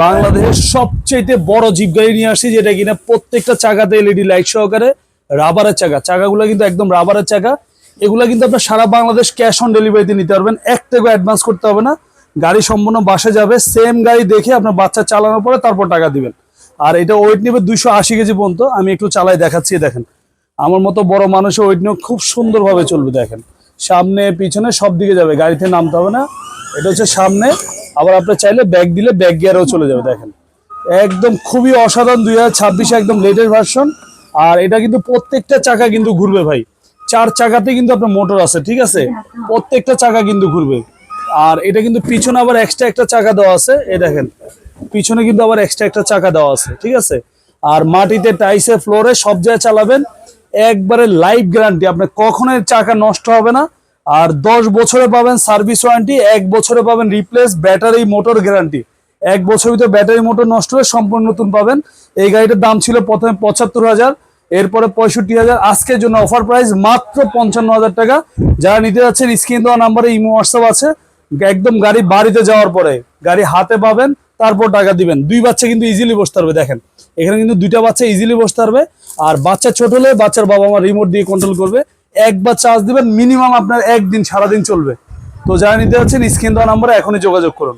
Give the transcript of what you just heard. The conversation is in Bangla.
বাংলাদেশের সবচেয়ে বড় জিপ গাড়ি নিয়ে আসি, যেটা কিনা প্রত্যেকটা চাকাতে এলইডি লাইট সহকারে, রাবারের চাকা। চাকাগুলো কিন্তু একদম রাবারের চাকা। এগুলা কিন্তু আপনার সারা বাংলাদেশ ক্যাশ অন ডেলিভারিতে নিতে পারবেন, 1 টাকা অ্যাডভান্স করতে হবে না। গাড়ি সম্পূর্ণ বাসে যাবে, সেম গাড়ি দেখে আপনার বাচ্চা চালানোর পরে তারপর টাকা দিবেন। আর এটা ওয়েট নেবে 280 কেজি পর্যন্ত। আমি একটু চালাই দেখাচ্ছি, দেখেন আমার মতো বড় মানুষের ওয়েট নিয়ে খুব সুন্দরভাবে চলবে। দেখেন সামনে পিছনে সব দিকে যাবে, গাড়িতে নামতে হবে না। এটা হচ্ছে সামনে, আবার আপনি চাইলে ব্যাক দিলে ব্যাক গিয়ারেও চলে যাবে। দেখেন একদম খুবই অসাধারণ, 2026 একদম লেটেস্ট ভার্সন। আর এটা কিন্তু প্রত্যেকটা চাকা কিন্তু ঘুরবে ভাই, 4 চাকাতে কিন্তু আপনার মোটর আছে, ঠিক আছে, প্রত্যেকটা চাকা কিন্তু ঘুরবে। আর এটা কিন্তু পিছনে আবার এক্সট্রা একটা চাকা দেওয়া আছে, এই দেখেন পিছনে কিন্তু আবার এক্সট্রা একটা চাকা দেওয়া আছে, ঠিক আছে। আর মাটিতে, টাইসে, ফ্লোরে সব জায়গায় চালাবেন, একবারে লাইফ গ্যারান্টি, আপনার কখনোই চাকা নষ্ট হবে না। আর 10 বছরে পাবেন সার্ভিস ওয়ারেন্টি, 1 বছরে পাবেন রিপ্লেস ব্যাটারি মোটর গ্যারান্টি। 1 বছরের ভিতরে ব্যাটারি মোটর নষ্ট হলে সম্পূর্ণ নতুন পাবেন। এই গাড়িটার দাম ছিল প্রথমে 75,000, এরপরে 65,000। আজকের জন্য অফার প্রাইস মাত্র 55,000 টাকা। যারা নিতে যাচ্ছেন স্ক্রিন দেওয়া নাম্বারে ইমো হোয়াটসঅ্যাপ আছে। একদম গাড়ি বাড়িতে যাওয়ার পরে গাড়ি হাতে পাবেন, তারপর টাকা দিবেন। 2 বাচ্চা কিন্তু ইজিলি বসতে পারবে, দেখেন এখানে কিন্তু 2টা বাচ্চা ইজিলি বসতে পারবে। আর বাচ্চা ছোট হলে বাচ্চার বাবা মা রিমোট দিয়ে কন্ট্রোল করবে। একবার চার্জ দিবেন, মিনিমাম আপনার 1 দিন সারাদিন চলবে। তো যারা নিতে যাচ্ছেন স্ক্রিন দেওয়া নাম্বারে এখনই যোগাযোগ করুন।